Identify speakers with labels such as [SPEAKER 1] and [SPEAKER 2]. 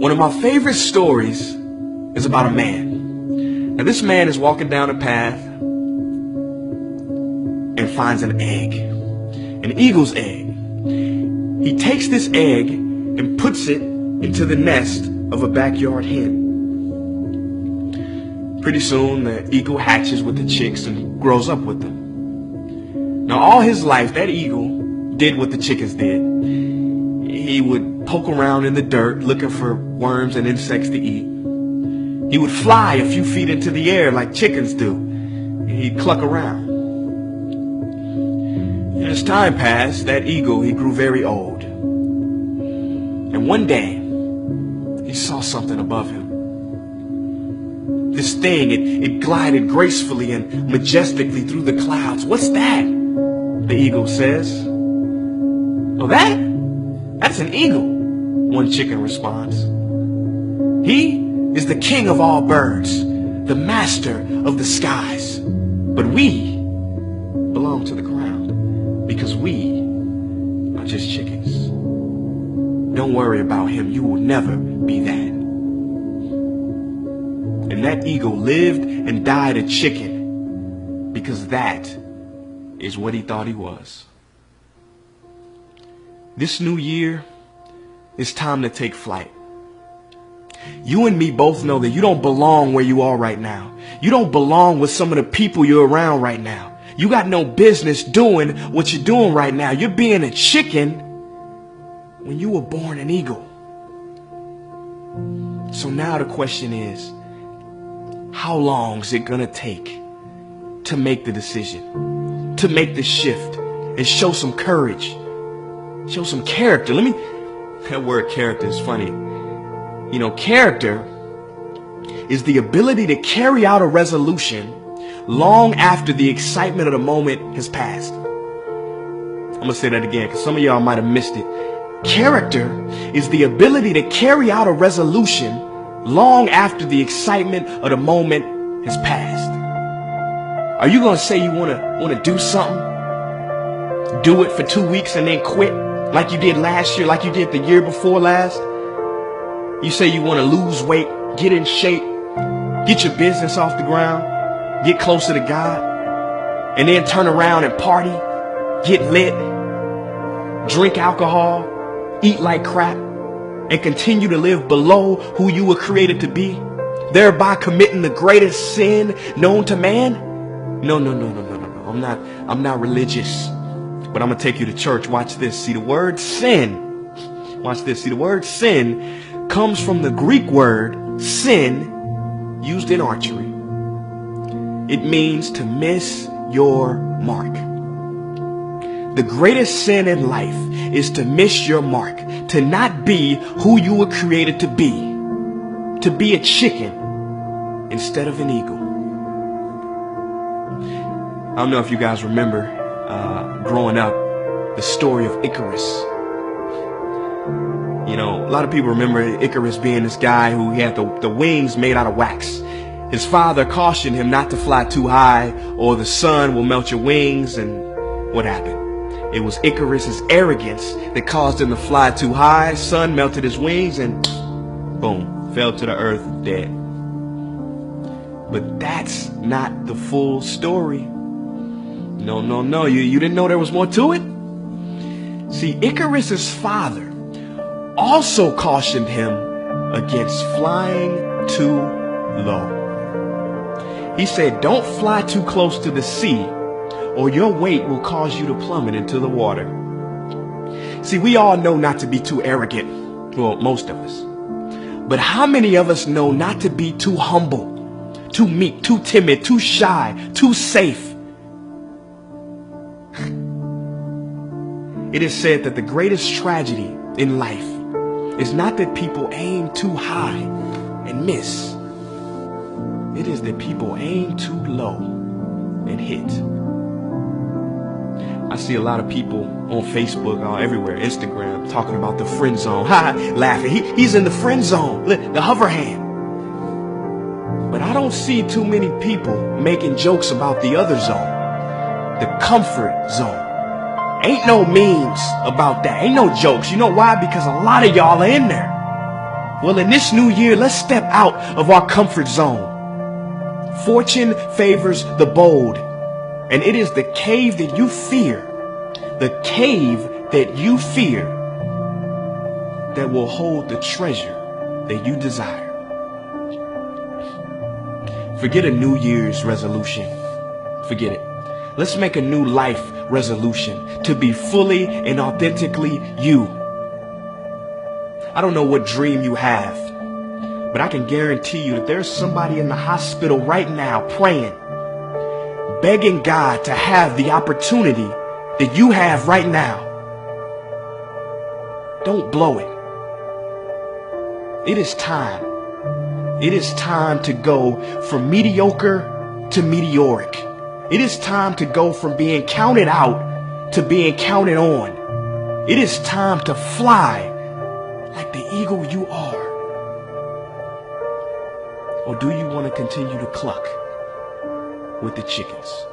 [SPEAKER 1] One of my favorite stories is about a man. Now, this man is walking down a path and finds an egg, an eagle's egg. He takes this egg and puts it into the nest of a backyard hen. Pretty soon, the eagle hatches with the chicks and grows up with them. Now, all his life, that eagle did what the chickens did. He would poke around in the dirt looking for worms and insects to eat. He would fly a few feet into the air like chickens do. He'd cluck around. And as time passed, that eagle, he grew very old. And one day, he saw something above him. This thing, it glided gracefully and majestically through the clouds. "What's that?" the eagle says. "Oh, that's an eagle," one chicken responds. "He is the king of all birds, the master of the skies. But we belong to the ground because we are just chickens. Don't worry about him. You will never be that." And that eagle lived and died a chicken because that is what he thought he was. This new year, it's time to take flight. You and me both know that you don't belong where you are right now. You don't belong with some of the people you're around right now. You got no business doing what you're doing right now. You're being a chicken when you were born an eagle. So now the question is, how long is it gonna take to make the decision, to make the shift, and show some courage, show some character? That word character is funny. You know, character is the ability to carry out a resolution long after the excitement of the moment has passed. I'm gonna say that again because some of y'all might have missed it. Character is the ability to carry out a resolution long after the excitement of the moment has passed. Are you gonna say you wanna do something, do it for 2 weeks and then quit like you did last year, like you did the year before last? You say you want to lose weight, get in shape, get your business off the ground, get closer to God, and then turn around and party, get lit, drink alcohol, eat like crap, and continue to live below who you were created to be, thereby committing the greatest sin known to man? No. I'm not religious, but I'm going to take you to church. Watch this. See the word sin. Watch this. See the word sin comes from the Greek word sin used in archery. It means to miss your mark. The greatest sin in life is to miss your mark, to not be who you were created to be a chicken instead of an eagle. I don't know if you guys remember growing up the story of Icarus. You know, a lot of people remember Icarus being this guy who had the wings made out of wax. His father cautioned him not to fly too high or the sun will melt your wings. And what happened? It was Icarus's arrogance that caused him to fly too high. Sun melted his wings and boom, fell to the earth dead. But that's not the full story. No. You didn't know there was more to it? See, Icarus's father also cautioned him against flying too low. He said, don't fly too close to the sea or your weight will cause you to plummet into the water. See, we all know not to be too arrogant. Well, most of us. But how many of us know not to be too humble, too meek, too timid, too shy, too safe? It is said that the greatest tragedy in life is not that people aim too high and miss. It is that people aim too low and hit. I see a lot of people on Facebook, everywhere, Instagram, talking about the friend zone. Laughing. He's in the friend zone, the hover hand. But I don't see too many people making jokes about the other zone, the comfort zone. Ain't no memes about that. Ain't no jokes. You know why? Because a lot of y'all are in there. Well, in this new year, let's step out of our comfort zone. Fortune favors the bold, and it is the cave that you fear, that will hold the treasure that you desire. Forget a New Year's resolution. Forget it. Let's make a new life resolution to be fully and authentically you. I don't know what dream you have, but I can guarantee you that there's somebody in the hospital right now praying, begging God to have the opportunity that you have right now. Don't blow it. It is time. It is time to go from mediocre to meteoric. It is time to go from being counted out to being counted on. It is time to fly like the eagle you are. Or do you want to continue to cluck with the chickens?